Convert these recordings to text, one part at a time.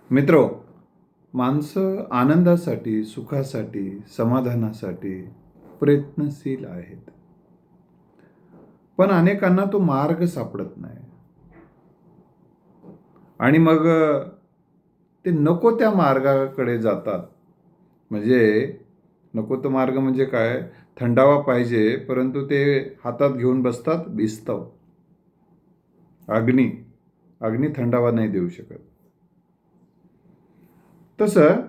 मित्रो, माणसं आनंदासाठी, सुखासाठी, समाधानासाठी प्रयत्नशील आहेत. पण अनेकांना तो मार्ग सापडत नाही. आणि मग ते नको त्या मार्गाकडे जातात. म्हणजे नको तो मार्ग म्हणजे काय? थंडावा पाहिजे, परंतु ते हातात घेऊन बसतात भिजतं. अग्नी. अग्नी थंडावा नाही देऊ शकत. तसं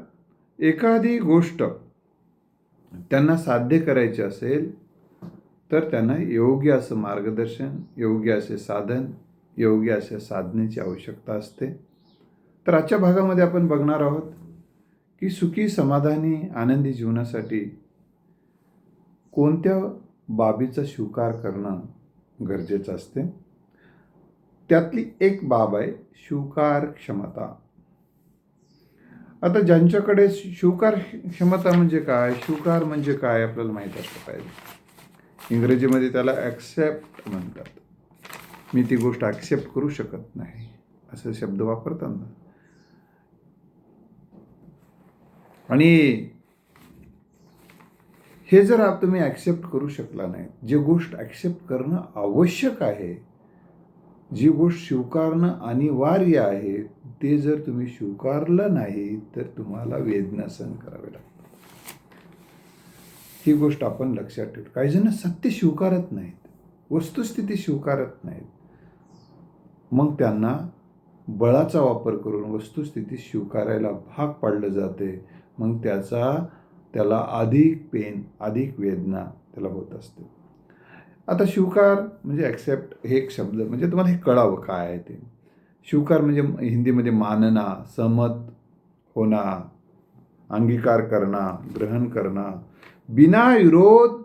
एखादी गोष्ट त्यांना साध्य करायची असेल तर त्यांना योग्य असं मार्गदर्शन, योग्य असे साधन, योग्य अशा साधनेची आवश्यकता असते. तर आजच्या भागामध्ये आपण बघणार आहोत की सुखी, समाधानी, आनंदी जीवनासाठी कोणत्या बाबीचा स्वीकार करणं गरजेचं असते. त्यातली एक बाब आहे स्वीकार क्षमता. आता ज्यांच्याकडे स्वीकार क्षमता म्हणजे काय, स्वीकार म्हणजे काय आपल्याला माहीत असलं पाहिजे. इंग्रजीमध्ये त्याला ॲक्सेप्ट म्हणतात. मी ती गोष्ट ॲक्सेप्ट करू शकत नाही असे शब्द वापरतात ना. आणि हे जर तुम्ही ॲक्सेप्ट करू शकला नाही, जी गोष्ट ॲक्सेप्ट करणं आवश्यक आहे, जी गोष्ट स्वीकारणं अनिवार्य आहे, ते जर तुम्ही स्वीकारलं नाही तर तुम्हाला वेदना सहन करावे लागतात. ही गोष्ट आपण लक्षात ठेवू. काही जण सत्य स्वीकारत नाहीत, वस्तुस्थिती स्वीकारत नाहीत. मग त्यांना बळाचा वापर करून वस्तुस्थिती स्वीकारायला भाग पाडलं जाते. मग त्याला अधिक पेन, अधिक वेदना त्याला होत असते. आता स्वीकार म्हणजे ॲक्सेप्ट हे एक शब्द म्हणजे तुम्हाला हे कळावं काय आहे ते. स्वीकार म्हणजे हिंदीमध्ये मानना, सहमत होना, अंगीकार करना, ग्रहण करना, बिना विरोध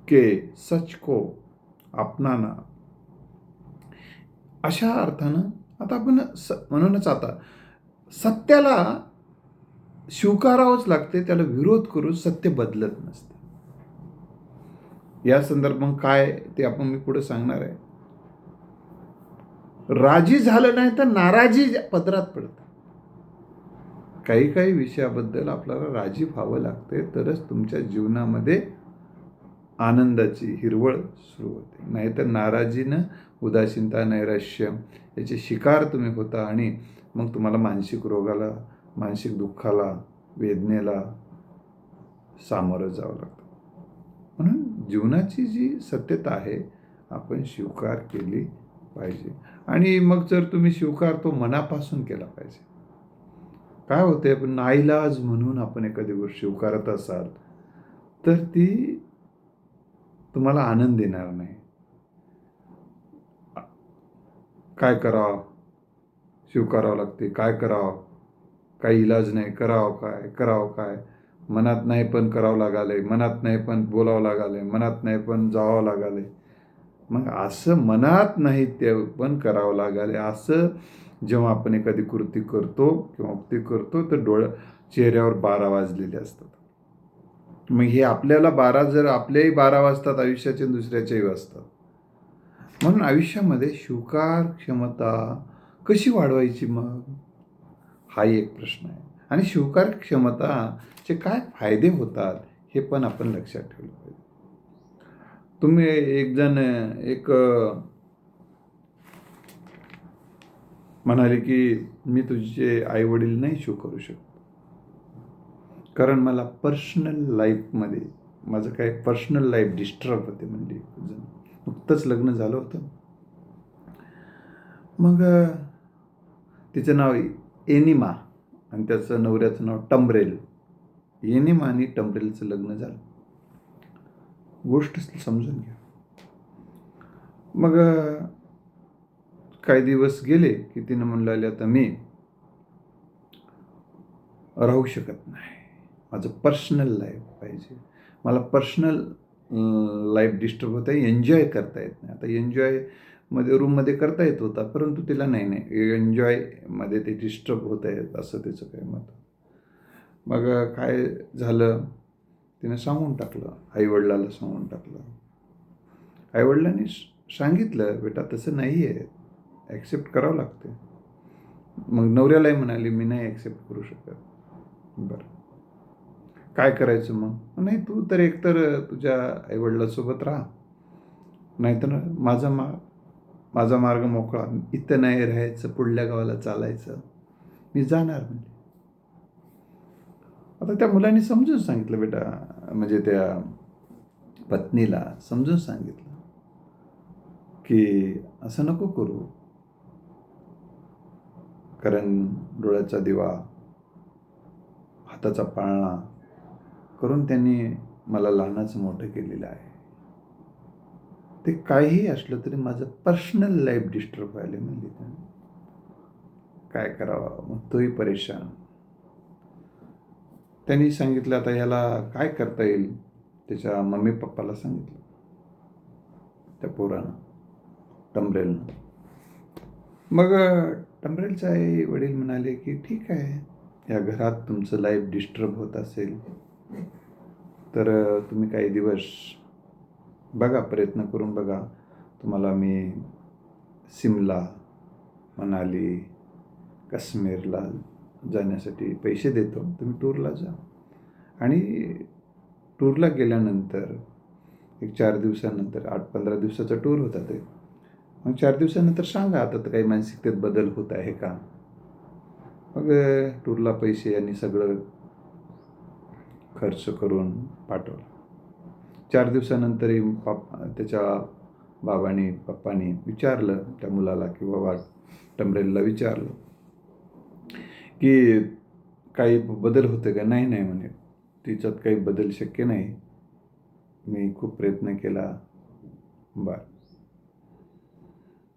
के सच को अपनाना, अशा अर्थानं आता आपण म्हणूनच आता सत्याला स्वीकारावंच लागते, त्याला विरोध करून सत्य बदलत नसते. या संदर्भात काय ते आपण मी पुढे सांगणार आहे. राजी झालं नाही तर नाराजी पदरात पडतं. काही काही विषयाबद्दल आपल्याला राजी व्हावं लागते, तरच तुमच्या जीवनामध्ये आनंदाची हिरवळ सुरू होते. नाहीतर नाराजीनं उदासीनता, नैराश्य याचे शिकार तुम्ही होता आणि मग तुम्हाला मानसिक रोगाला, मानसिक दुःखाला, वेदनेला सामोरं जावं लागतं. म्हणून जीवनाची जी सत्यता आहे आपण स्वीकार केली पाहिजे. आणि मग जर तुम्ही स्वीकार तो मनापासून केला पाहिजे. काय होते, पण नाईलाज म्हणून आपण एखादी गोष्ट स्वीकारत असाल तर ती तुम्हाला आनंद देणार नाही. काय करावं, स्वीकारावं लागते. काय करावं, काही इलाज नाही, करावं काय, मनात नाही पण करावं लागाले, मनात नाही पण बोलावं लागाले, मनात नाही पण जावं लागाले. मग असं मनात नाही ते पण करावं लागाले असं जेव्हा आपण एखादी कृती करतो किंवा उक्ती करतो तर चेहऱ्यावर 12 वाजलेले असतात. मग हे आपल्याला 12 जर आपल्याही 12 वाजतात आयुष्याचे, दुसऱ्याच्याही वाजतात. म्हणून आयुष्यामध्ये स्वीकार क्षमता कशी वाढवायची मग, हाही एक प्रश्न आहे. आणि स्वीकार क्षमताचे काय फायदे होतात हे पण आपण लक्षात ठेवलं पाहिजे. तुम्ही एक म्हणाले की मी तुझे आई वडील नाही स्वीकारू शकत, कारण मला पर्सनल लाईफमध्ये माझं काय पर्सनल लाईफ डिस्टर्ब होते. म्हणजे नुकतंच लग्न झालं होतं. मग तिचं नाव एनिमा आणि त्याचं नवऱ्याचं नाव टंब्रेल. एनिमा आणि टंब्रेलचं लग्न झालं. गोष्ट समजून घ्या. मग काही दिवस गेले की तिनं म्हणलं आता मी राहू शकत नाही, माझं पर्सनल लाईफ पाहिजे, मला पर्सनल लाईफ डिस्टर्ब होत आहे, एन्जॉय करता येत नाही. आता एन्जॉयमध्ये रूममध्ये करता येत होता, परंतु तिला नाही एन्जॉयमध्ये ते डिस्टर्ब होत आहे असं त्याचं काय मत. मग काय झालं, तिनं सांगून टाकलं, आईवडिलाला सांगून टाकलं. आईवडिलांनी सांगितलं बेटा तसं नाही आहे, ॲक्सेप्ट करावं लागते. मग नवऱ्यालाही म्हणाली मी नाही ॲक्सेप्ट करू शकत. बरं काय करायचं मग? नाही तू तर एकतर तुझ्या आईवडिलांसोबत राहा, नाहीतर माझा मार्ग मोकळा. इथं नाही राहायचं, पुढल्या गावाला चालायचं, मी जाणार म्हणजे. आता त्या मुलांनी समजून सांगितलं बेटा, म्हणजे त्या पत्नीला समजून सांगितलं की असं नको करू, कारण डोळ्याचा दिवा, हाताचा पाळणा करून त्यांनी मला लहानाचं मोठं केलेलं आहे. ते काहीही असलं तरी माझं पर्सनल लाईफ डिस्टर्ब व्हायला म्हणजे काय करावं. मग तोही परेशान. त्यांनी सांगितलं आता याला काय करता येईल. त्याच्या मम्मी पप्पाला सांगितलं, त्या पोरानं, टंबरेलनं. मग टंबरेलचे आई वडील म्हणाले की ठीक आहे, या घरात तुमचं लाईफ डिस्टर्ब होत असेल तर तुम्ही काही दिवस बघा, प्रयत्न करून बघा. तुम्हाला मी सिमला, मनाली, काश्मीरला जाण्यासाठी पैसे देतो, तुम्ही टूरला जा. आणि टूरला गेल्यानंतर एक 4 दिवसानंतर, 8-15 दिवसाचा टूर होता ते. मग 4 दिवसानंतर सांगा आता तर काही मानसिकतेत बदल होत आहे का. मग टूरला पैसे आणि सगळं खर्च करून पाठवलं. 4 दिवसानंतरही त्याच्या बाबांनी पप्पांनी विचारलं त्या मुलाला किंवा टंबरेलला विचारलं की काही बदल होते का. नाही नाही म्हणे, तिच्यात काही बदल शक्य नाही, मी खूप प्रयत्न केला. बर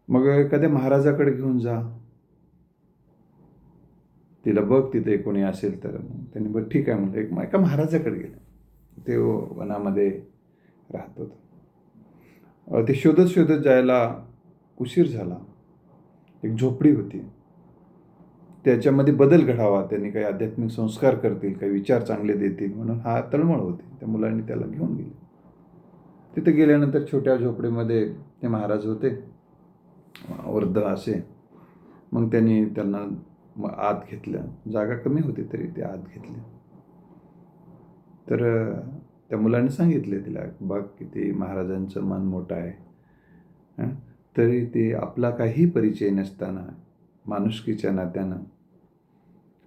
मग एखाद्या महाराजाकडे घेऊन जा, तिला बघ तिथे कोणी असेल तर. त्यांनी बरं ठीक आहे म्हणलं, एका महाराजाकडे गेले. ते वनामध्ये राहत होतं. ते शोधत शोधत जायला उशीर झाला. एक झोपडी होती, त्याच्यामध्ये बदल घडावा, त्यांनी काही आध्यात्मिक संस्कार करतील, काही विचार चांगले देतील म्हणून हा तळमळ होती. त्या मुलांनी त्याला घेऊन गेले. तिथे गेल्यानंतर छोट्या झोपडीमध्ये ते महाराज होते, वृद्ध असे. मग त्यांनी त्यांना आत घेतलं. जागा कमी होती तरी ते आत घेतले. तर त्या मुलांनी सांगितले तिला, बघ किती महाराजांचं मन मोठं आहे, तरी ते आपला काही परिचय नसताना माणुसकीच्या नात्यानं,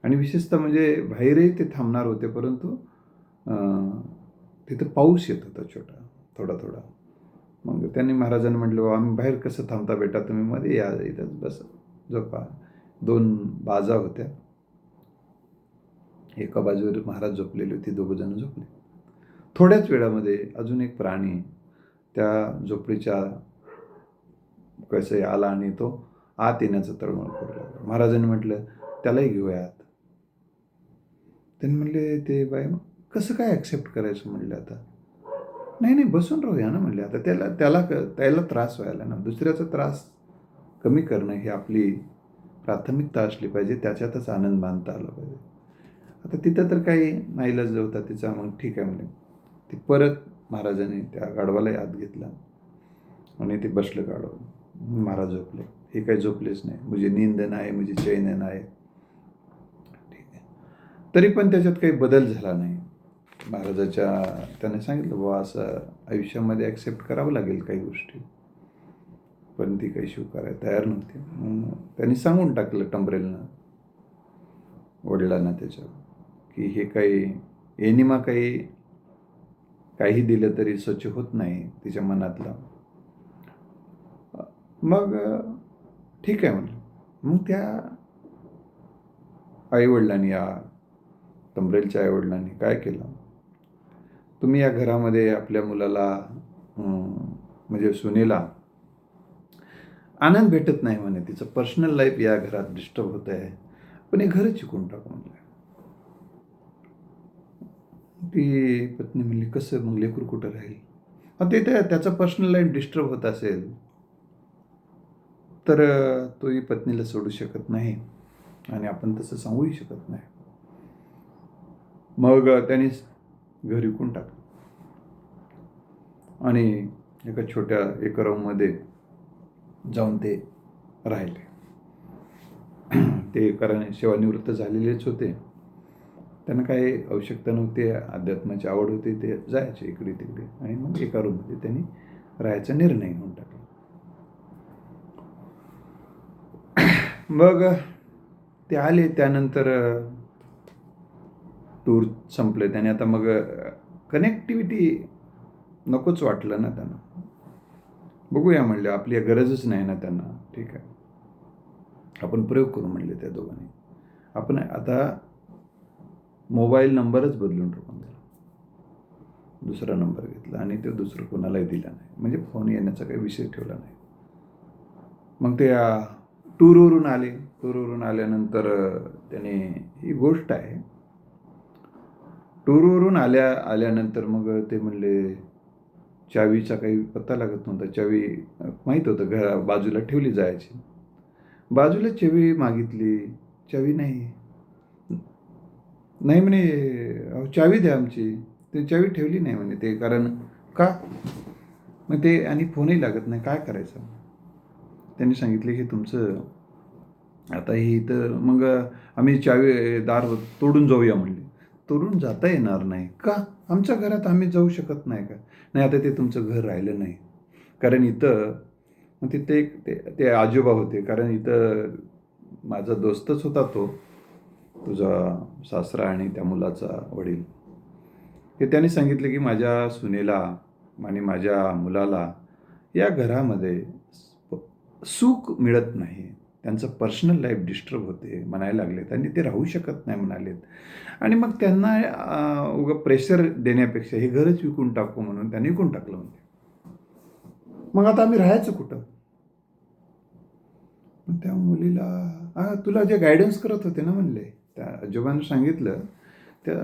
आणि विशेषतः म्हणजे बाहेरही ते थांबणार होते, परंतु तिथं पाऊस येत होता छोटा थोडा थोडा. मग त्यांनी महाराजांना म्हटलं, आम्ही बाहेर कसं थांबता बेटा, तुम्ही मध्ये या, इथंच बस, झोपा. 2 बाजा होत्या, एका बाजूवर महाराज झोपलेले होते, 2 जण झोपले. थोड्याच वेळामध्ये अजून एक प्राणी त्या झोपडीच्या कसं आला आणि तो आत येण्याचं तळमळ करू लागला. महाराजांनी म्हटलं त्यालाही घेऊया आत. त्यांनी म्हणले ते बाई कसं काय ॲक्सेप्ट करायचं म्हणले. आता नाही नाही बसून राहूया ना म्हणले. आता त्याला त्रास व्हायला ना, दुसऱ्याचा त्रास कमी करणं ही आपली प्राथमिकता असली पाहिजे, त्याच्यातच आनंद मानता आला पाहिजे. आता तिथं तर काही नाईलाज होता तिचा. मग ठीक आहे म्हणजे ती परत महाराजांनी त्या गाढवालाही आत घेतला आणि ते बसलं गाढव. महाराज झोपले. हे काही झोपलेच नाही. मुझे नींद नाही, मुझे चैन नाही. ठीक आहे, तरी पण त्याच्यात काही बदल झाला नाही. महाराजाच्या त्याने सांगितलं बाबा असं आयुष्यामध्ये ॲक्सेप्ट करावं लागेल काही गोष्टी, पण ती काही स्वीकारायला तयार नव्हती. त्यांनी सांगून टाकलं टंबरेलनं वडिलांना त्याच्या की हे काही एनिमा काही दिलं तरी स्वच्छ होत नाही तिच्या मनातलं. मग ठीक आहे म्हणलं. मग त्या आईवडिलांनी, या टंबरेलच्या आईवडिलांनी काय केलं, तुम्ही या घरामध्ये आपल्या मुलाला म्हणजे सुनेला आनंद भेटत नाही म्हणे, तिचं पर्सनल लाईफ या घरात डिस्टर्ब होत आहे, पण हे घरच शिकून टाकू म्हणलं. ती पत्नी म्हणली कसं मग लेकरू कुठं राहील. ते त्याचं पर्सनल लाईफ डिस्टर्ब होत असेल तर तोही पत्नीला सोडू शकत नाही आणि आपण तसं सांगूही शकत नाही. मग त्यांनी घर विकून टाकलं आणि एका छोट्या एकरामध्ये जाऊन ते राहिले. ते कारण सेवानिवृत्त झालेलेच होते. त्यांना काही आवश्यकता नव्हती, अध्यात्माची आवड होती, ते जायचे इकडे तिकडे. आणि मग एका रूममध्ये त्यांनी राहायचा निर्णय घेऊन टाकला. मग ते आले, त्यानंतर टूर संपले. त्याने आता मग कनेक्टिव्हिटी नकोच वाटलं ना त्यांना. बघूया म्हणले, आपली गरजच नाही ना त्यांना. ठीक आहे, आपण प्रयोग करू म्हणले त्या दोघांनी. आपण आता मोबाईल नंबरच बदलून टाकून दिला, दुसरा नंबर घेतला आणि ते दुसरं कोणालाही दिला नाही. म्हणजे फोन येण्याचा काही विषय ठेवला नाही. मग ते टूरवरून आले. टूरवरून आल्यानंतर त्याने, ही गोष्ट आहे, टूरवरून आल्यानंतर मग ते म्हणले चावीचा काही पत्ता लागत नव्हता. चावी माहीत होतं, घरा बाजूला ठेवली जायची. बाजूला चावी मागितली, चावी नाही. नाही म्हणे, चावी द्या आमची. ते चावी ठेवली नाही म्हणे ते, कारण का, मग ते, आणि फोनही लागत नाही, काय करायचं. त्यांनी सांगितले की तुमचं आता हे इथं, मग आम्ही चावी दार तोडून जाऊया म्हणले. तोडून जाता येणार नाही का, आमच्या घरात आम्ही जाऊ शकत नाही का. नाही, आता ते तुमचं घर राहिलं नाही, कारण इथं, मग तिथे एक ते आजोबा होते, कारण इथं माझा दोस्तच होता तो, तुझा सासरा आणि त्या मुलाचा वडील. ते त्यांनी सांगितले की माझ्या सुनेला आणि माझ्या मुलाला या घरामध्ये सुख मिळत नाही, त्यांचं पर्सनल लाईफ डिस्टर्ब होते म्हणायला लागलेत, आणि ते राहू शकत नाही म्हणालेत. आणि मग त्यांना उगा प्रेशर देण्यापेक्षा हे घरच विकून टाकू म्हणून त्यांनी विकून टाकलं. म्हणजे मग आता आम्ही राहायचं कुठं. मग त्या मुलीला, तुला जे गायडन्स करत होते ना म्हणले, त्या आजोबांनी सांगितलं, त्या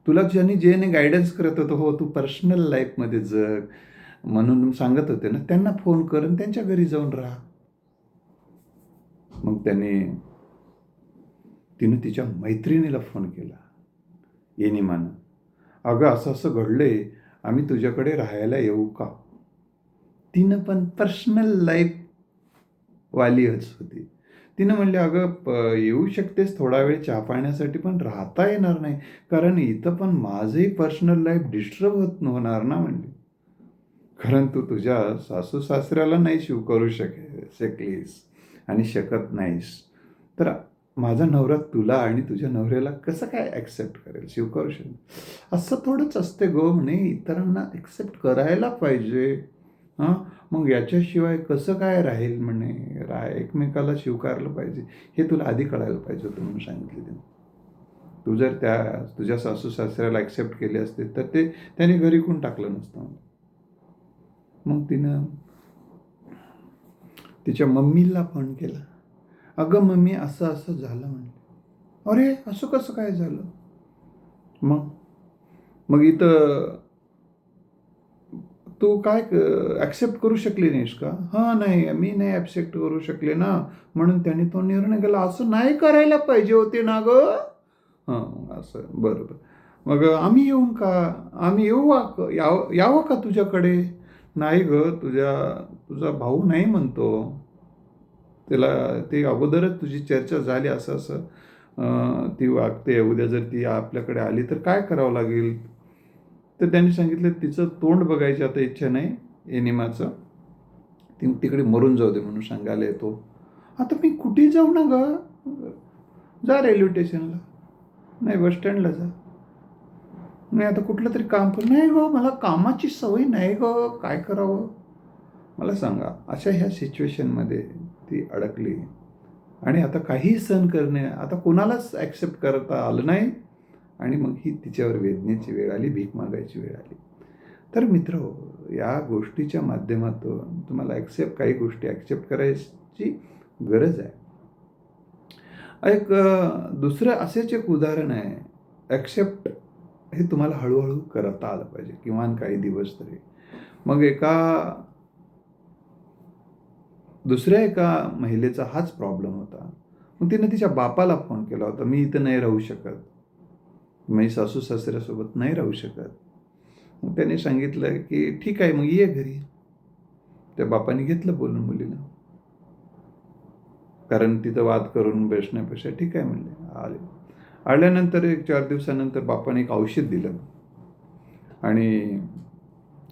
तुला जे गायडन्स करत होतं, हो तू पर्सनल लाईफमध्ये जग म्हणून सांगत होते ना, त्यांना फोन करून त्यांच्या घरी जाऊन राहा. मग तिनं तिच्या मैत्रिणीला फोन केला येणीमानं, अगं असं असं घडलंय, आम्ही तुझ्याकडे राहायला येऊ का. तिनं पण पर्सनल लाईफ वालीच होती. तिनं म्हणले, अगं येऊ शकतेस थोडा वेळ चहा पाण्यासाठी, पण राहता येणार नाही, कारण इथं पण माझंही पर्सनल लाईफ डिस्टर्ब होणार ना म्हणली. कारण तू तुझ्या सासू सासऱ्याला नाही स्वीकारू शकलीस आणि शकत नाहीस, तर माझा नवरा तुला आणि तुझ्या नवऱ्याला कसं काय ॲक्सेप्ट करेल, स्वीकारू शकेल. असं थोडंच असते गो म्हणे, इतरांना ॲक्सेप्ट करायला पाहिजे. हां, मग याच्याशिवाय कसं काय राहील म्हणे, एकमेकाला स्वीकारलं पाहिजे, हे तुला आधी कळायला पाहिजे होतं म्हणून सांगितले त्यांनी. तू जर तुझ्या सासू सासऱ्याला ॲक्सेप्ट केले असते तर ते त्याने घरी कोण टाकलं नसतं. मग तिनं तिच्या मम्मीला फोन केला, अगं मम्मी असं असं झालं म्हणले. अरे असं कसं काय झालं. मग इथं तू काय ॲक्सेप्ट करू शकली नाहीस का. हां, नाही मी नाही ॲक्सेप्ट करू शकले ना, म्हणून त्यांनी तो निर्णय केला. असं नाही करायला पाहिजे होते ना गं. हां, असं बरोबर. मग आम्ही यावं का तुझ्याकडे. नाही गं, तुझा भाऊ नाही म्हणतो, त्याला ते अगोदरच तुझी चर्चा झाली, असं असं ती वागते, उद्या जर ती आपल्याकडे आली तर काय करावं लागेल. तर त्यांनी सांगितलं तिचं तोंड बघायची आता इच्छा नाही एनिमाचं, ती तिकडे मरून जाऊ दे म्हणून सांगायला येतो. आता मी कुठे जाऊ ना गं. जा रेल्वे स्टेशनला, नाही बस स्टँडला जा, नाही आता कुठलं तरी काम कर. नाही गं, मला कामाची सवय नाही गं, काय करावं मला सांगा. अशा ह्या सिच्युएशनमध्ये ती अडकली आणि आता काही सहन करणे, आता कोणालाच ॲक्सेप्ट करता आलं नाही, आणि मग ही तिच्यावर वेदनेची वेळ आली, भीक मागायची वेळ आली. तर मित्र, या गोष्टीच्या माध्यमातून तुम्हाला काही गोष्टी ॲक्सेप्ट करायची गरज आहे. एक दुसरं असेच एक उदाहरण आहे, ॲक्सेप्ट हे तुम्हाला हळूहळू करता आलं पाहिजे, किमान काही दिवस तरी. मग दुसऱ्या एका महिलेचा हाच प्रॉब्लेम होता. मग तिने तिच्या बापाला फोन केला होता, मी इथं नाही राहू शकत, मी सासू सासऱ्यासोबत नाही राहू शकत. मग त्याने सांगितलं की ठीक आहे, मग ये घरी. त्या बापाने घेतलं बोलून मुलीला. कारण तिथं वाद करून बसण्यापेक्षा ठीक आहे म्हणले. आले. आल्यानंतर एक 4 दिवसानंतर बापाने एक औषध दिलं आणि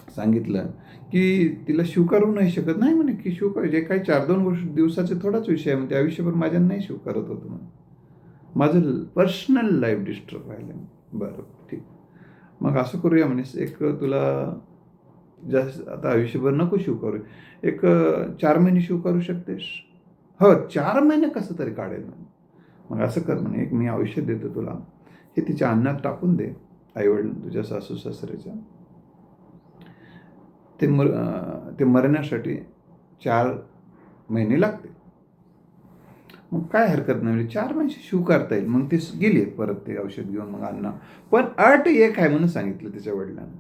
सांगितलं की तिला स्वीकारू नाही शकत. नाही म्हणे की स्वीकार, जे काही 4-2 दिवसाचे थोडाच विषय आहे, त्या आयुष्यभर माझ्या नाही स्वीकारत होतं म्हणे. माझं पर्सनल लाईफ डिस्टर्ब व्हायला. बरं ठीक, मग असं करूया म्हणे, एक तुला जास्त आता आयुष्यभर नको स्वीकारू, एक 4 महिने स्वीकारू शकतेस? हो, 4 महिने कसं तरी काढेल म्हणे. मग असं कर म्हणे, एक मी औषध देतो तुला, हे तिच्या अन्नात टाकून दे, आईवडील तुझ्या सासू सासऱ्याच्या, ते मरण्यासाठी 4 महिने लागते. मग काय हरकत नाही, 4 महिने स्वीकारता येईल. मग ते गेले परत ते औषध घेऊन मग अण्णा. पण अट एक आहे म्हणून सांगितलं तिच्या वडिलांना,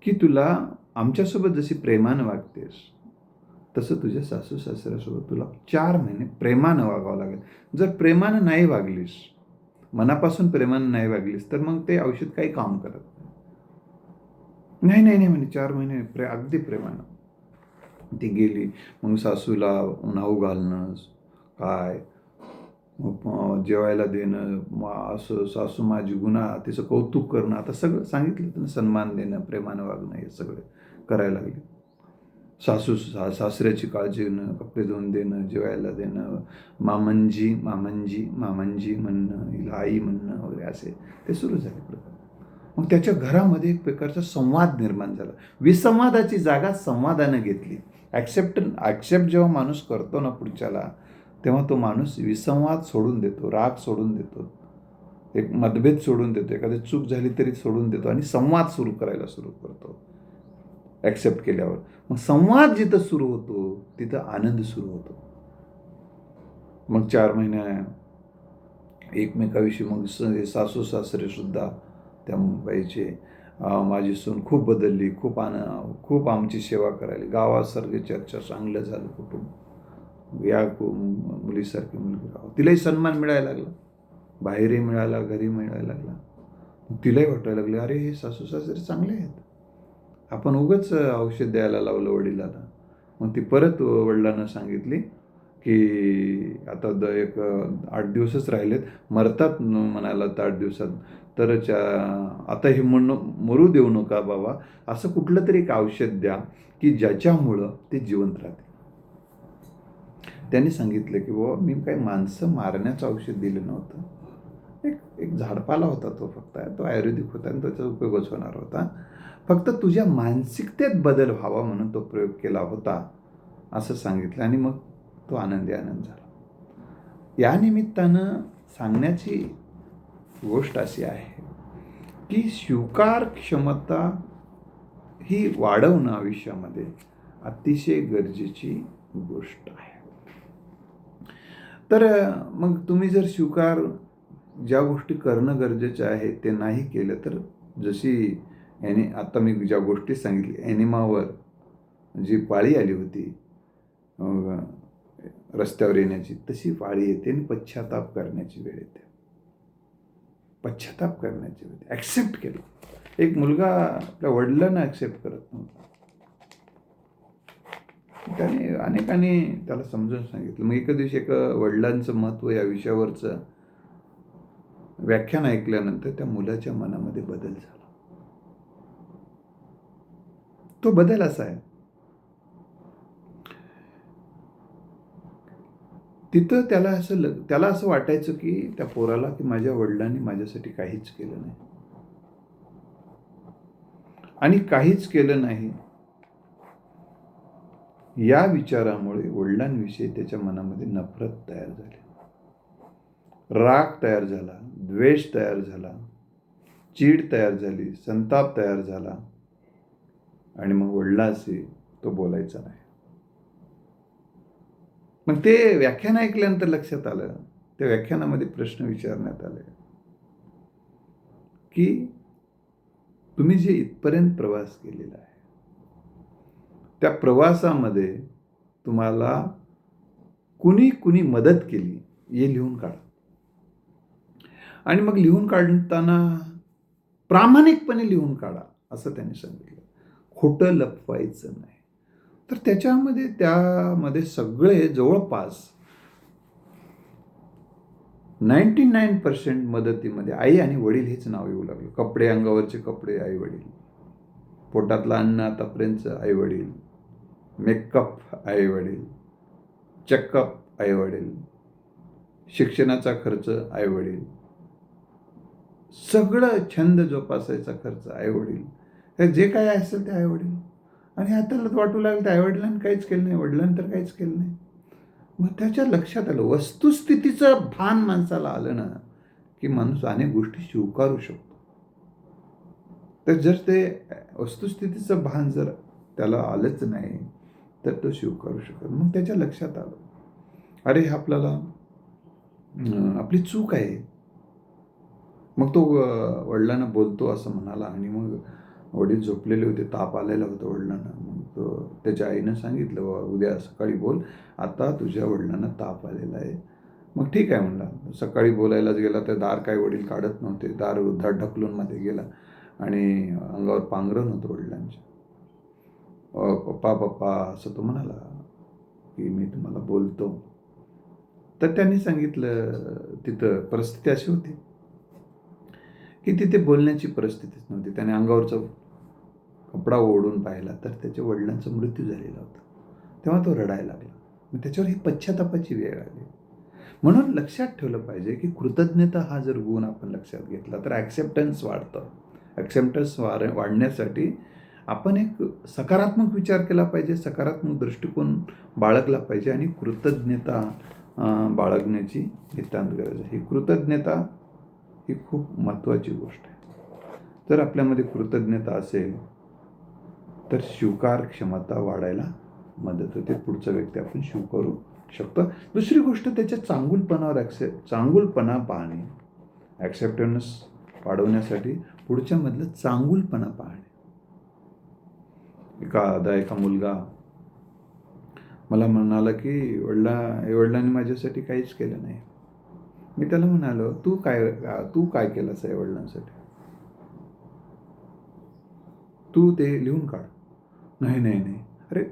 की तुला आमच्यासोबत जशी प्रेमानं वागतेस तसं तुझ्या सासू सासऱ्यासोबत तुला 4 महिने प्रेमानं वागावं लागेल. जर प्रेमानं नाही वागलीस, मनापासून प्रेमानं नाही वागलीस, तर मग ते औषध काही काम करत नाही. नाही नाही म्हणे, 4 महिने अगदी प्रेमानं. ती गेली. मग सासूला न्हाऊ घालणं, काय मग जेवायला देणं, मग असं सासू माझी गुन्हा, तिचं कौतुक करणं, आता सगळं सांगितलं त्यांना, सन्मान देणं, प्रेमानं वागणं, हे सगळं करायला लागले. सासऱ्याची काळजी घेणं, कपडे धुवून देणं, जेवायला देणं, मामंजी मामंजी मामंजी म्हणणं, हिला आई म्हणणं वगैरे, असे ते सुरू झाले प्रकार. मग त्याच्या घरामध्ये एक प्रकारचा संवाद निर्माण झाला. विसंवादाची जागा संवादानं घेतली. ॲक्सेप्ट जेव्हा माणूस करतो ना पुढच्याला, तेव्हा तो माणूस विसंवाद सोडून देतो, राग सोडून देतो, एक मतभेद सोडून देतो, एखादी चूक झाली तरी सोडून देतो आणि संवाद सुरू करायला सुरू करतो ॲक्सेप्ट केल्यावर. मग संवाद जिथं सुरू होतो तिथं आनंद सुरू होतो. मग 4 महिने एकमेकाविषयी मग सासू सासरे सुद्धा त्या बाईचे, माझी सून खूप बदलली, खूप आमची सेवा करायला, गावासारखी चर्चा, चांगलं झालं कुटुंब, या मुलीसारखी मुलगी राहावं. तिलाही सन्मान मिळायला लागला, बाहेरही मिळाला, घरी मिळायला लागला. तिलाही वाटायला लागले, अरे हे सासू सासरे चांगले आहेत, आपण उगाच औषध द्यायला लावलं वडिलांना. मग ती परत वडिलांना सांगितली की आता एक 8 दिवसच राहिलेत, मरतात म्हणाला तर 8 दिवसात, तर आता हे मरू देऊ नका बाबा, असं कुठलं तरी एक औषध द्या की ज्याच्यामुळं ते जिवंत राहते. त्यांनी सांगितलं की बाबा, मी काही माणसं मारण्याचं औषध दिलं नव्हतं, एक झाडपाला होता तो, फक्त तो आयुर्वेदिक होता आणि त्याचा उपयोगच होणार होता, फक्त तुझ्या मानसिकतेत बदल व्हावा म्हणून तो प्रयोग केला होता, असं सांगितलं. आणि मग तो आनंद झाला. या निमित्तानं सांगण्याची गोष्ट अशी आहे की स्वीकार क्षमता ही वाढवणं आयुष्यामध्ये अतिशय गरजेची गोष्ट आहे. तर मग तुम्ही जर स्वीकार, ज्या गोष्टी करणं गरजेचं आहे ते नाही केलं, तर जशी आता मी ज्या गोष्टी सांगितली, ॲनिमावर जी पाळी आली होती रस्त्यावर येण्याची, तशी पाळी येते आणि पश्चाताप करण्याची वेळ येते. पश्चाताप करण्याची वेळ, ॲक्सेप्ट केलं. एक मुलगा आपल्या वडिलांना ॲक्सेप्ट करत नव्हता, त्याने अनेकांनी त्याला समजून सांगितलं. मग एका दिवशी एका वडिलांचं महत्त्व या विषयावरचं व्याख्यान ऐकल्यानंतर त्या मुलाच्या मनामध्ये बदल झाला. तो बदल असा आहे, तिथं त्याला असं वाटायचं की त्या पोराला, की माझ्या वडिलांनी माझ्यासाठी काहीच केलं नाही, आणि काहीच केलं नाही या विचारामुळे वडिलांविषयी त्याच्या मनामध्ये नफरत तयार झाली, राग तयार झाला, द्वेष तयार झाला, चीड तयार झाली, संताप तयार झाला, आणि मग वडिलांशी तो बोलायचा नाही. मग ते व्याख्यान ऐकल्यानंतर लक्षात आलं, त्या व्याख्यानामध्ये प्रश्न विचारण्यात आले की तुम्ही जे इथपर्यंत प्रवास केलेला आहे, त्या प्रवासामध्ये तुम्हाला कुणी मदत केली हे लिहून काढा. आणि मग लिहून काढताना प्रामाणिकपणे लिहून काढा, असं त्यांनी सांगितलं. खोटं लपवायचं नाही. तर त्यामध्ये सगळे जवळपास 99% मदतीमध्ये आई आणि वडील हेच नाव येऊ लागलं. कपडे, अंगावरचे कपडे आई वडील, पोटातलं अन्न आतापर्यंतचं आई वडील, मेकअप आई वडील, चेकअप आई वडील, शिक्षणाचा खर्च आई वडील, सगळं छंद जोपासायचा खर्च आई वडील, हे जे काय असेल ते आई वडील. आणि आता वाटू लागलं ते आई वडिलांनी काहीच केलं नाही, वडिलांनी तर काहीच केलं नाही. मग त्याच्या लक्षात आलं, वस्तुस्थितीचं भान माणसाला आलं ना की माणूस अनेक गोष्टी स्वीकारू शकतो. तर जर ते वस्तुस्थितीचं भान जर त्याला आलंच नाही तर तो स्वीकारू शकत. मग त्याच्या लक्षात आलं, अरे आपल्याला आपली चूक आहे. मग तो वडिलांना बोलतो असं म्हणाला. आणि मग वडील झोपलेले होते, ताप आलेला होता वडिलांना. मग त्याच्या आईनं सांगितलं, उद्या सकाळी बोल, आता तुझ्या वडिलांना ताप आलेला आहे. मग ठीक आहे म्हणला. सकाळी बोलायलाच गेला तर दार काय वडील काढत नव्हते, दार ढकलून मध्ये गेला आणि अंगावर पांघरण होतं वडिलांच्या. पप्पा पप्पा असं तो म्हणाला की मी तुम्हाला बोलतो. तर त्यांनी सांगितलं, तिथं परिस्थिती अशी होती की तिथे बोलण्याची परिस्थितीच नव्हती. त्याने अंगावरचा कपडा ओढून पाहिला तर त्याच्या वडिलांचा मृत्यू झालेला होता. तेव्हा तो रडायला लागला. मग त्याच्यावर ही पश्चातापाची वेळ आली. म्हणून लक्षात ठेवलं पाहिजे की कृतज्ञता हा जर गुण आपण लक्षात घेतला तर ॲक्सेप्टन्स वाढतं. ॲक्सेप्टन्स वाढण्यासाठी आपण एक सकारात्मक विचार केला पाहिजे, सकारात्मक दृष्टिकोन बाळगला पाहिजे आणि कृतज्ञता बाळगण्याची नितांत गरज आहे. ही कृतज्ञता ही खूप महत्त्वाची गोष्ट आहे. जर आपल्यामध्ये कृतज्ञता असेल तर स्वीकार क्षमता वाढायला मदत होते. पुढचा व्यक्ती आपण स्वीकारू शकतो. दुसरी गोष्ट त्याच्या चांगुलपणा पाहणे. ॲक्सेप्टन्स वाढवण्यासाठी पुढच्यामधलं चांगुलपणा पाहणे. एका मुलगा मला म्हणाला की वडिलांनी माझ्यासाठी काहीच केलं नाही. मी त्याला म्हणालो, तू काय केलंस आई वडिलांसाठी? तू ते लिहून काढ. नाही. अरे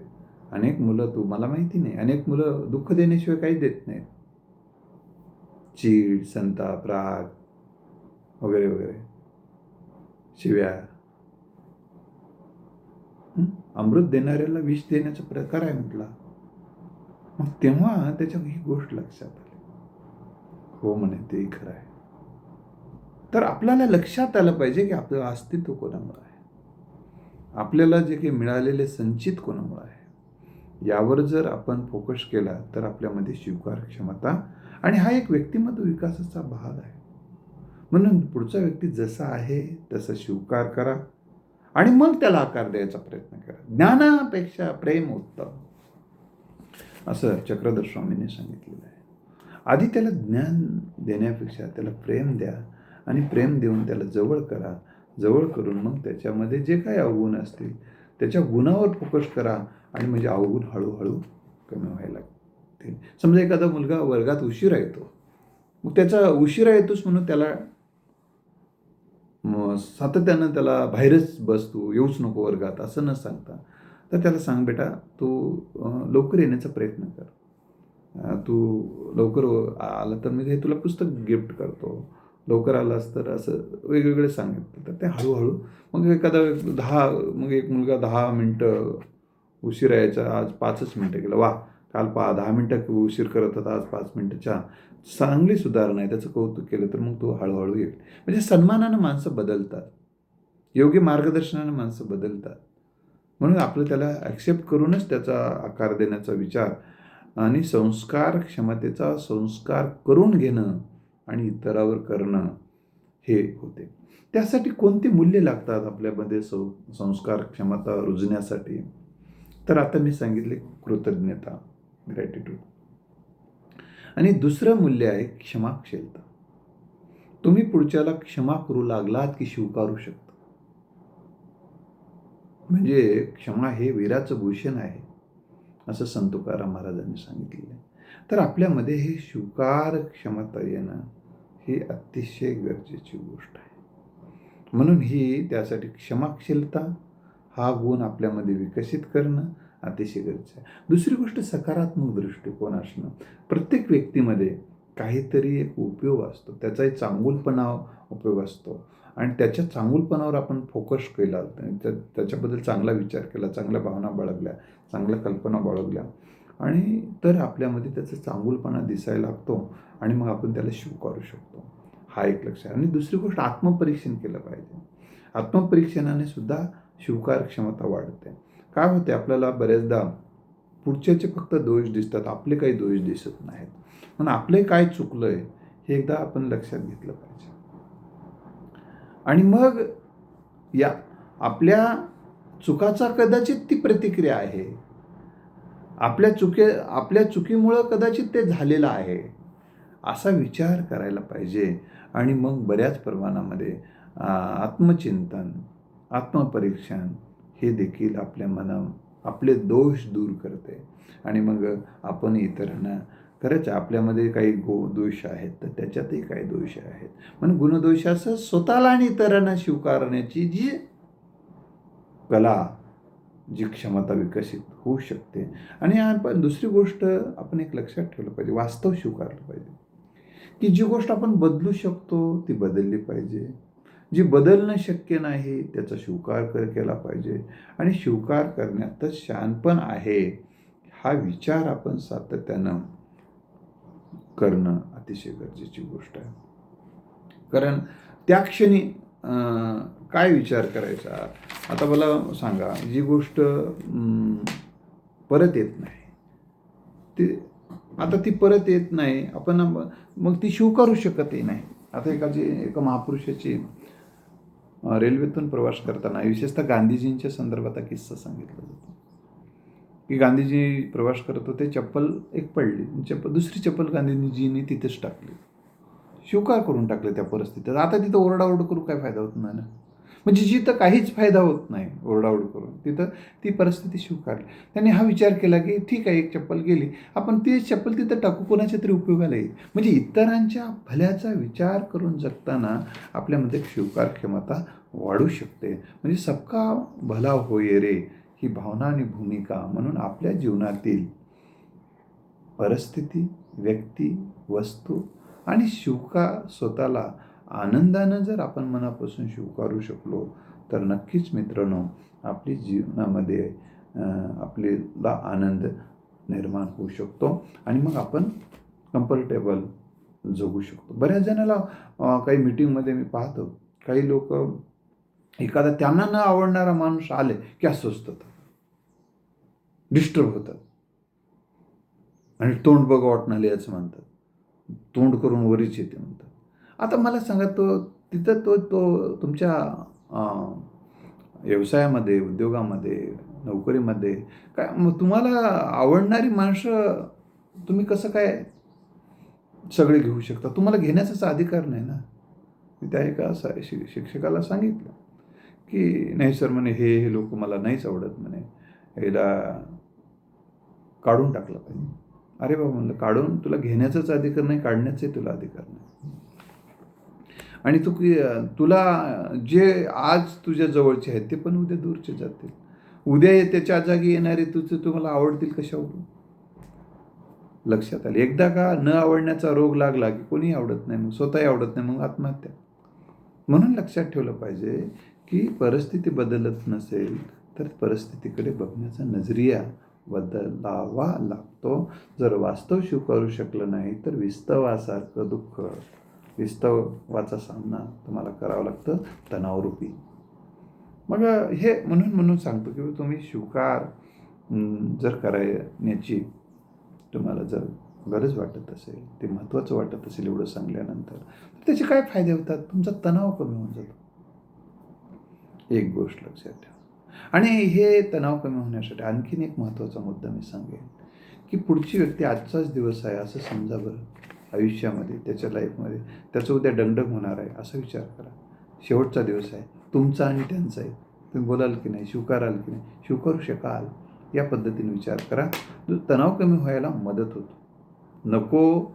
अनेक मुलं, मला माहिती नाही, अनेक मुलं दुःख देण्याशिवाय काही देत नाहीत. चीड, संताप, राग वगैरे वगैरे, शिव्या. अमृत देणाऱ्याला विष देण्याचा प्रकार आहे म्हटला. मग तेव्हा त्याच्या ही गोष्ट लक्षात आली. हो म्हणे, तेही खरं आहे. तर आपल्याला लक्षात आलं पाहिजे की आपलं अस्तित्व कोणामुळे आहे, आपल्याला जे काही मिळालेले संचित कोणामुळे आहे. यावर जर आपण फोकस केला तर आपल्यामध्ये स्वीकार क्षमता, आणि हा एक व्यक्तिमत्व विकासाचा भाग आहे. म्हणून पुढचा व्यक्ती जसा आहे तसा स्वीकार करा आणि मग त्याला आकार द्यायचा प्रयत्न करा. ज्ञानापेक्षा प्रेम उत्तम, असं चक्रधर स्वामींनी सांगितलेलं आहे. आधी त्याला ज्ञान देण्यापेक्षा त्याला प्रेम द्या आणि प्रेम देऊन त्याला जवळ करा. जवळ करून मग त्याच्यामध्ये जे काही अवगुण असतील त्याच्या गुणावर फोकस करा आणि म्हणजे अवगुण हळूहळू कमी व्हायला लागतील. समजा एखादा मुलगा वर्गात उशिरा येतो, मग त्याचा उशिरा येतोच म्हणून त्याला सातत्यानं त्याला बाहेरच बस, तू येऊच नको वर्गात असं न सांगता, तर त्याला सांग, बेटा तू लवकर येण्याचा प्रयत्न कर. तू लवकर आला तर मी हे तुला पुस्तक गिफ्ट करतो, लवकर आलास तर असं वेगवेगळे सांगितलं. तर ते हळूहळू मग मग एक मुलगा 10 मिनटं उशिरा यायचा, आज 5च मिनटं गेलं. वा, काल 10 मिनटं उशीर करत होता, आज 5 मिनटं. छान, चांगली सुधारणा आहे. त्याचं कौतुक केलं तर मग तो हळूहळू येईल. म्हणजे सन्मानानं माणसं बदलतात, योग्य मार्गदर्शनानं माणसं बदलतात. म्हणून आपलं त्याला ॲक्सेप्ट करूनच त्याचा आकार देण्याचा विचार आणि संस्कार क्षमतेचा संस्कार करून घेणं आणि इतरावर करणं हे होते. त्यासाठी कोणती मूल्य लागतात आपल्यामध्ये संस्कार क्षमता रुजण्यासाठी? तर आता मी सांगितले कृतज्ञता, ग्रॅटिट्यूड. आणि दुसरं मूल्य आहे क्षमाशीलता. तुम्ही पुढच्याला क्षमा करू लागलात की स्वीकारू शकता. म्हणजे क्षमा हे वीराचं भूषण आहे असं संत तुकाराम महाराजांनी सांगितलेलं आहे. तर आपल्यामध्ये हे स्वीकार क्षमता येणं ही अतिशय गरजेची गोष्ट आहे. म्हणून त्यासाठी क्षमाशीलता हा गुण आपल्यामध्ये विकसित करणं अतिशय गरजेचं आहे. दुसरी गोष्ट सकारात्मक दृष्टिकोन असणं. प्रत्येक व्यक्तीमध्ये काहीतरी एक उपयोग असतो, त्याचा एक चांगुलपणा उपयोग असतो आणि त्याच्या चांगुलपणावर आपण फोकस केला, त्याच्याबद्दल चांगला विचार केला, चांगल्या भावना बाळगल्या, चांगल्या कल्पना बाळगल्या आणि तर आपल्यामध्ये त्याचा चांगुलपणा दिसायला लागतो आणि मग आपण त्याला स्वीकारू शकतो. हा एक लक्षात. आणि दुसरी गोष्ट, आत्मपरीक्षण केलं पाहिजे. आत्मपरीक्षणाने सुद्धा स्वीकार क्षमता वाढते. काय होते, आपल्याला बऱ्याचदा पुढच्याचे फक्त दोष दिसतात, आपले काही दोष दिसत नाहीत. म्हणून आपले काय चुकलंय हे एकदा आपण लक्षात घेतलं पाहिजे. आणि मग या आपल्या चुकाचा कदाचित ती प्रतिक्रिया आहे, आपल्या चुकीमुळं कदाचित ते झालेलं आहे, असा विचार करायला पाहिजे. आणि मग बऱ्याच प्रमाणामध्ये आत्मचिंतन, आत्मपरीक्षण हे देखील आपले दोष दूर करते. आणि मग आपण इतरांना खरंच आपल्यामध्ये काही दोष आहेत तर त्याच्यातही काही दोष आहेत, म्हणून गुणदोषासह स्वतःला आणि इतरांना स्वीकारण्याची जी कला, जी क्षमता विकसित होऊ शकते. आणि आपण दुसरी गोष्ट आपण एक लक्षात ठेवलं पाहिजे, वास्तव स्वीकारलं पाहिजे की जी गोष्ट आपण बदलू शकतो ती बदलली पाहिजे, जी बदलणं शक्य नाही त्याचा स्वीकार केला पाहिजे. आणि स्वीकार करण्यातच शहाणपण आहे, हा विचार आपण सातत्यानं करणं अतिशय गरजेची गोष्ट आहे. कारण त्या क्षणी काय विचार करायचा, आता मला सांगा, जी गोष्ट परत येत नाही ती परत येत नाही, आपण मग ती स्वीकारू शकतही नाही. आता एका महापुरुषाची रेल्वेतून प्रवास करताना, विशेषतः गांधीजींच्या संदर्भात किस्सा सांगितला जातो की गांधीजी प्रवास करत होते, चप्पल एक पडली, दुसरी चप्पल गांधीजींनी तिथेच टाकली, स्वीकार करून टाकले त्या परिस्थितीत. आता तिथं ओरडाओरड करून काय फायदा होत नाही ना, म्हणजे जिथं काहीच फायदा होत नाही ओरडाओरड करून, तिथं ती परिस्थिती स्वीकारली. त्यांनी हा विचार केला की ठीक आहे, एक चप्पल गेली, आपण ती चप्पल तिथं टाकू, कोणाच्या तरी उपयोगाला येईल. म्हणजे इतरांच्या भल्याचा विचार करून जगताना आपल्यामध्ये स्वीकार क्षमता वाढू शकते. म्हणजे सबका भला होय रे ही भावना आणि भूमिका म्हणून आपल्या जीवनातील परिस्थिती, व्यक्ती, वस्तू आणि स्वतःला आनंदानं जर आपण मनापासून स्वीकारू शकलो तर नक्कीच मित्रांनो, आपली जीवनामध्ये आपल्याला आनंद निर्माण होऊ शकतो आणि मग आपण कम्फर्टेबल जगू शकतो. बऱ्याच जणाला काही मीटिंगमध्ये मी पाहतो, काही लोक एखादा त्यांना न आवडणारा माणूस आले की अस्वस्थ होतात, डिस्टर्ब होतात आणि तोंड बघ वाटणाले असं म्हणतात, तोंड करून वरीच येते म्हणतात. आता मला सांगा, तिथं तो तुमच्या व्यवसायामध्ये, उद्योगामध्ये, नोकरीमध्ये काय मग तुम्हाला आवडणारी माणसं तुम्ही कसं काय सगळे घेऊ शकता? तुम्हाला घेण्याचाच अधिकार नाही ना. मी त्या एका शिक्षकाला सांगितलं की नाही सर म्हणे, हे लोक मला नाहीच आवडत म्हणे, याला काढून टाकलं पाहिजे. अरे बाबा म्हणलं, काढून तुला घेण्याचाच अधिकार नाही, काढण्याचाही तुला अधिकार नाही. आणि तुला जे आज तुझ्या जवळचे आहेत ते पण उद्या दूरचे जातील, उद्या त्याच्या जागी येणारे तुम्हाला आवडतील कशावरून? लक्षात आले. एकदा का न आवडण्याचा रोग लागला की कोणी आवडत नाही, मग स्वतःही आवडत नाही, मग आत्महत्या. म्हणून लक्षात ठेवलं पाहिजे की परिस्थिती बदलत नसेल तर परिस्थितीकडे बघण्याचा नजरिया बदलावा लागतो. जर वास्तव स्वीकारू शकलं नाही तर विस्तवासारखं दुःख, विस्तवाचा सामना तुम्हाला करावा लागतं, तणावरूपी. मग हे म्हणून सांगतो की तुम्ही स्वीकार जर करण्याची तुम्हाला जर गरज वाटत असेल, ते महत्त्वाचं वाटत असेल एवढं सांगल्यानंतर, तर त्याचे काय फायदे होतात? तुमचा तणाव कमी होऊन जातो. एक गोष्ट लक्षात ठेवा. आणि हे तणाव कमी होण्यासाठी आणखीन एक महत्त्वाचा मुद्दा मी सांगेन की पुढची व्यक्ती आजचाच दिवस आहे असं समजा बरं, आयुष्यामध्ये, त्याच्या लाईफमध्ये त्याचं उद्या डंडक होणार आहे असा विचार करा. शेवटचा दिवस आहे तुमचा आणि त्यांचा आहे, तुम्ही बोलाल की नाही, स्वीकाराल की नाही, स्वीकारू शकाल, या पद्धतीने विचार करा. तणाव कमी व्हायला मदत होतो. नको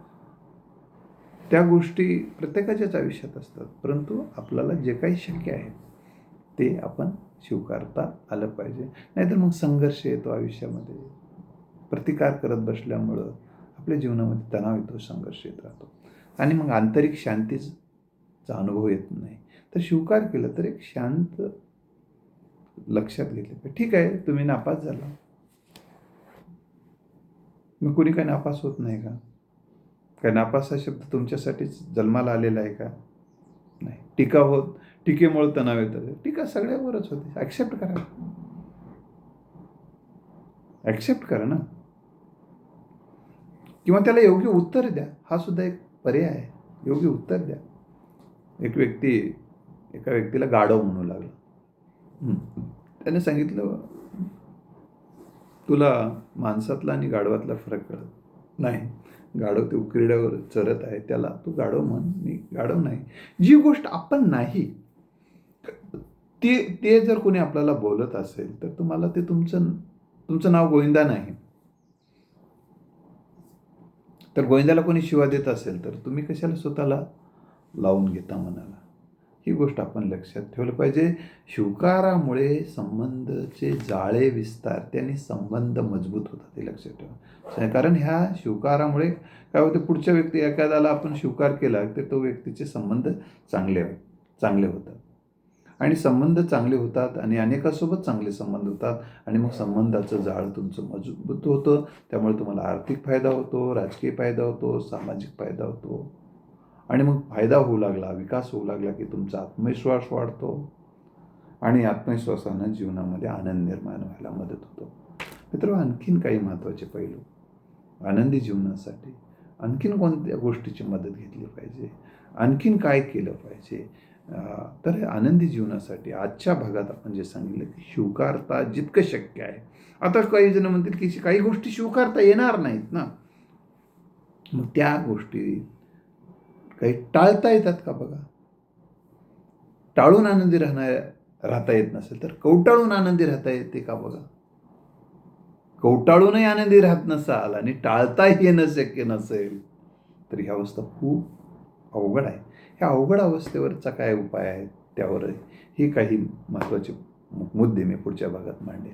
त्या गोष्टी प्रत्येकाच्याच आयुष्यात असतात, परंतु आपल्याला जे काही शक्य आहे ते आपण स्वीकारता आलं पाहिजे. नाहीतर मग संघर्ष येतो आयुष्यामध्ये. प्रतिकार करत बसल्यामुळं आपल्या जीवनामध्ये तणाव येतो, संघर्ष येत राहतो आणि मग आंतरिक शांतीचा अनुभव येत नाही. तर स्वीकार केलं तर एक शांत लक्षात घेतलं पाहिजे. ठीक आहे, तुम्ही नापास झाला, मग कोणी काही नापास होत नाही का? काय नापास हा शब्द तुमच्यासाठीच जन्माला आलेला आहे का? नाही. टीकेमुळे तणाव येतं. टीका सगळ्यावरच होते. ॲक्सेप्ट करा. ॲक्सेप्ट करा ना. किंवा त्याला योग्य उत्तर द्या. हा सुद्धा एक पर्याय आहे. योग्य उत्तर द्या. एका व्यक्तीला गाढव म्हणू लागला. त्याने सांगितलं, तुला माणसातला आणि गाढवातला फरक कळत नाही. गाढव ते उकिरड्यावर चरत आहे, त्याला तू गाढव म्हण, मी गाढव नाही. जी गोष्ट आपण नाही, ते जर कोणी आपल्याला बोलत असेल तर तुम्हाला ते तुमचं नाव गोविंदा नाही. तर गोविंदाला कोणी शिवा देत असेल तर तुम्ही कशाला स्वतःला लावून घेता मनाला? ही गोष्ट आपण लक्षात ठेवलं पाहिजे. स्वीकारामुळे संबंधचे जाळे विस्तारते आणि संबंध मजबूत होतात, हे लक्षात ठेवा. कारण ह्या स्वीकारामुळे काय होतं, पुढच्या एखाद्याला आपण स्वीकार केला तर तो व्यक्तीचे संबंध चांगले होतात आणि संबंध चांगले होतात आणि अनेकांसोबत चांगले संबंध होतात आणि मग संबंधाचं जाळं तुमचं मजबूत होतं. त्यामुळे तुम्हाला आर्थिक फायदा होतो, राजकीय फायदा होतो, सामाजिक फायदा होतो आणि मग फायदा होऊ लागला, विकास होऊ लागला की तुमचा आत्मविश्वास वाढतो आणि आत्मविश्वासानं जीवनामध्ये आनंद निर्माण व्हायला मदत होतो. मित्रांनो, आणखीन काही महत्त्वाचे पैलू आनंदी जीवनासाठी आणखीन कोणत्या गोष्टीची मदत घेतली पाहिजे, आणखीन काय केलं पाहिजे, तर आनंदी जीवनासाठी आजच्या भागात आपण जे सांगितलं की स्वीकारता जितकं शक्य आहे. आता काही जण म्हणतील की काही गोष्टी स्वीकारता येणार नाहीत ना, मग त्या गोष्टी काही टाळता येतात का? बघा, टाळून आनंदी राहता येत नसेल तर कवटाळून आनंदी राहता येते का? बघा, कवटाळूनही आनंदी राहत नसाल आणि टाळताही येणं शक्य नसेल तर ही अवस्था खूप अवघड आहे. ह्या अवघड अवस्थेवरचा काय उपाय आहे त्यावर ही काही महत्त्वाचे मुद्दे मी पुढच्या भागात मांडेल.